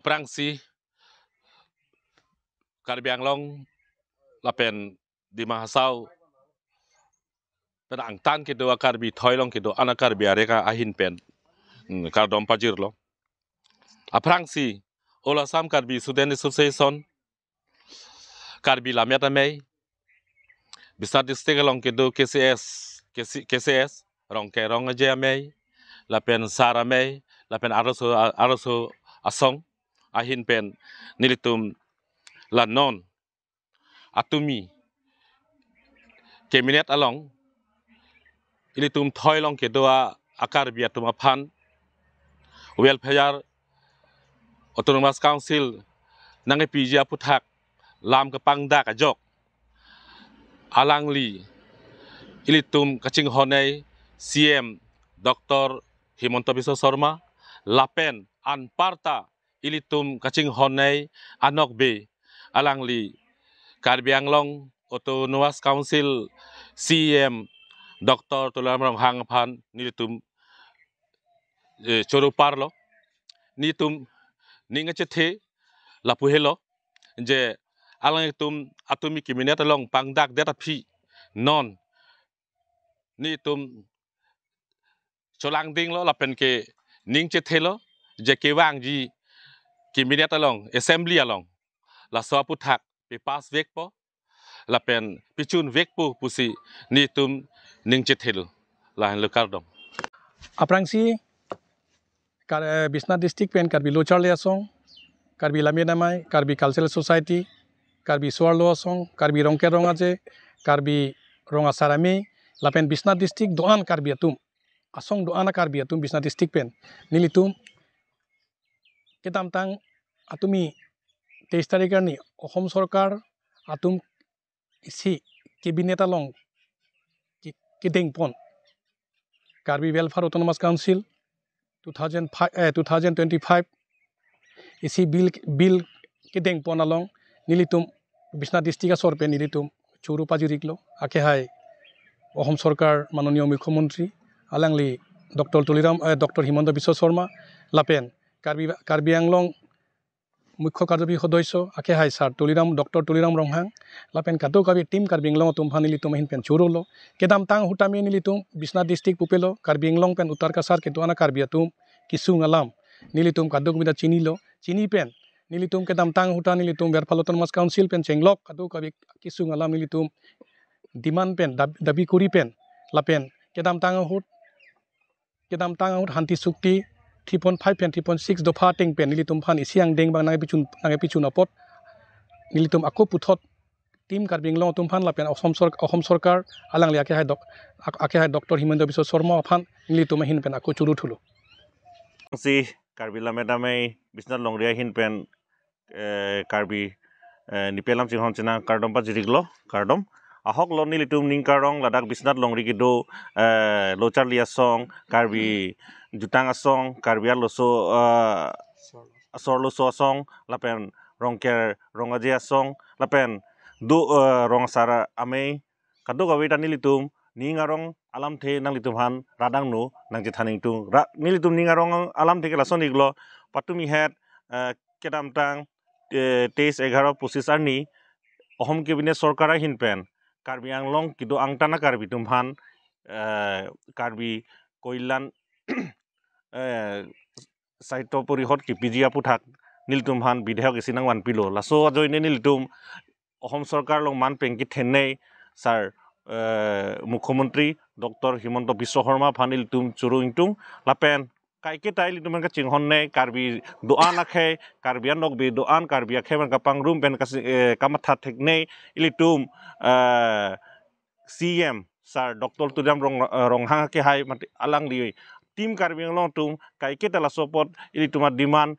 Prangsi Karbi Anglong lapen di Mahasau pen angtan kido Karbi Thoilong kido ana Karbi areka ahin pen kardom pajir lo aprangsi ola sam Karbi Sudan Association Karbi Lameta Mei bisa distik long kido KCS rong ke rong aja Mei lapen Sara Mei lapen araso asong ahin pen nilitum la non atumi Cabinet along ilitum Thoilong kido akar biatum apan welfare Autonomous Council nange pija puthak lam kepang dak ajok alangli ilitum kaching honei CM Dr. Himanta Biswa Sarma lapen anparta ilitum kaching honei anok be alangli Karbi Anglong Autonomous Council CM Dr. Tulamrong Hangpan nilitum choro parlo nitum ninga chethe lapuhelo je alang itum atumi Cabinet along pangdak data phi non ni tum cholang ding lo lapen ke ning chethe lo je ke wang ji Cabinet along assembly along la so puthak pe pas vek po lapen pichun vek pu pusi ni tum ning chethe lo la lokar dom Aprangsi Bisnath District pen Karbi Lochar le asong Karbi Lamedamai Karbi Cultural Society Karbi Suarlo asong Karbi Rongke Rongaje Karbi Ronga Sarami lapen Bisnath District doan Karbi atum asong doana Karbi atum Bisnath District pen nilitum ketam tang atumi 23 তারিখের নি অসম সরকার আতুম ইসি cabinet আলং কিদেং পন Karbi welfare autonomous council 2025 ইসি bill কিদেং পন আলং নিলিতুম বিশ্বনাথ ডিস্ট্রিক্ট সরপে নিলিতুম চৌরু পাজিরিকলো আকে হাই অসম সরকার মাননীয় মুখ্যমন্ত্রী আলাংলি ডক্টর হিমন্ত বিশ্ব শর্মা লাপেন কার্বি আংলং মুখ্য কাৰ্যবাহী সদস্য আকে হাই স্যার ডক্টর তুলিরাম রংহাং লাপেন কাটো কাবি টিম কার্বি আংলং তুমফা নিলিতুম হিন পেন চৌরলো কেদাম তাং হুটামি নিলিতুম বিশ্বনাথ ডিস্ট্রিক্ট পুপেলো কার্বি আংলং পেন উত্তর কাছার কেতুয়ানা কার্বি আতুম কিসুং আলাম নিলিতুম কাদো কবিতা চিনিলো চিনি পেন নিলিতুম কেদাম তাং হুটা নিলিতুম বেরফাল অটোনমাস কাউন্সিল পেন চেংলক কাদো কাবি কিসুং আলাম নিলিতুম ডিমান্ড পেন দাবি করি পেন লাপেন কেদাম তাং হুট শান্তি চুক্তি 3.5 pen 3.6 দফা টেং পেন নিলিতুম ফান ইসিয়াং দেং বাং নাগে পিছুন আপত নিলিতুম আকো পুথত টিম কার্বি আংলং তুমফান লাপেন অসম সরকার আলাংলি আকে হাই ডক্টর হিমন্ত বিশ্ব শর্মা ফান নিলিতুম হিন পেন আকো Churu থুলো si Karbi Lamedamai Bisnath Longria hin pen Karbi nipelam singhon china kardom pa jiriglo kardom ahok lo nilitum ning karong ladak Bisnath Longri kido lochar lia song Karbi jutang asong Karbi loso sorlo so song lapen rongker rongaje asong lapen du rong sara amei kado gawi ta nilitum ningarong alam the nang litum han radang nu nang je thaning tung nilitum ningarong alam the lason iglo patumi het kedam tang 23-11-25 arni Assam cabinet সরকার হিন পেন কার্বি আংলং কিদো আংটানা কার্বি তুমফান কার্বি কল্যাণ সাহিত্য পরিষদ কিপিজিয়া পুথাক নীলতুমহান বিধায়ক ইসিনাং ওয়ানপিলো লাসো জয়নে নীলতুম অসম সরকার লং মান পেঙ্কি থেন্নাই স্যার মুখ্যমন্ত্রী ডক্টর হিমন্ত বিশ্ব শর্মা ফানিল তুম Churu ইংতুং লাপেন kaike tai li tuman ka chinghon ne karbi doan akhe karbian nok bi doan karbi akhe man kapang room pen kamatha thekne ilitum CM sir Dr. Tudam ronghang ke hai alang li tim karbi long tum kaike tala support ilituma demand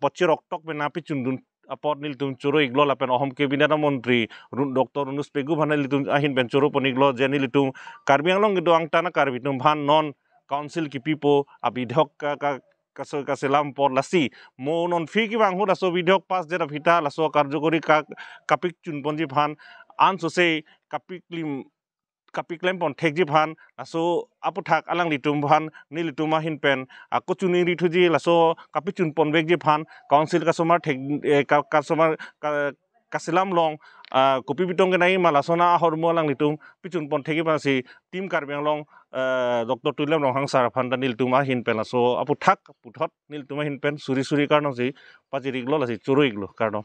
pochirok tok bena pichundun apot nil tum churo iglo lapen ohom cabinet mantri Dr. Unus Pegu bhanal tum ahin ben churo poniglo jenil tum karbi long do angtana karbi tum bhan non council ki pipo abidhok ka selam por lasi monon fi ki bang huda so bidhok pas jera vita laso karjokori ka kapik chunponji bhan an so se kapik lim kapik lem pon thek ji phan laso apu thak alang litum phan ni lituma hin pen ko chuni ri thuji laso kapichun pon bek ji phan council customer thek customer kasilam long kopi bitong ke nai malasona hormo alang litum pichun pon theki phan si team karbeng long dr tuilem long hangsar phan da nil tuma hin pen laso apu thak puthot nil tuma hin pen suri suri karno si pajirik lo lasi churuik lo karno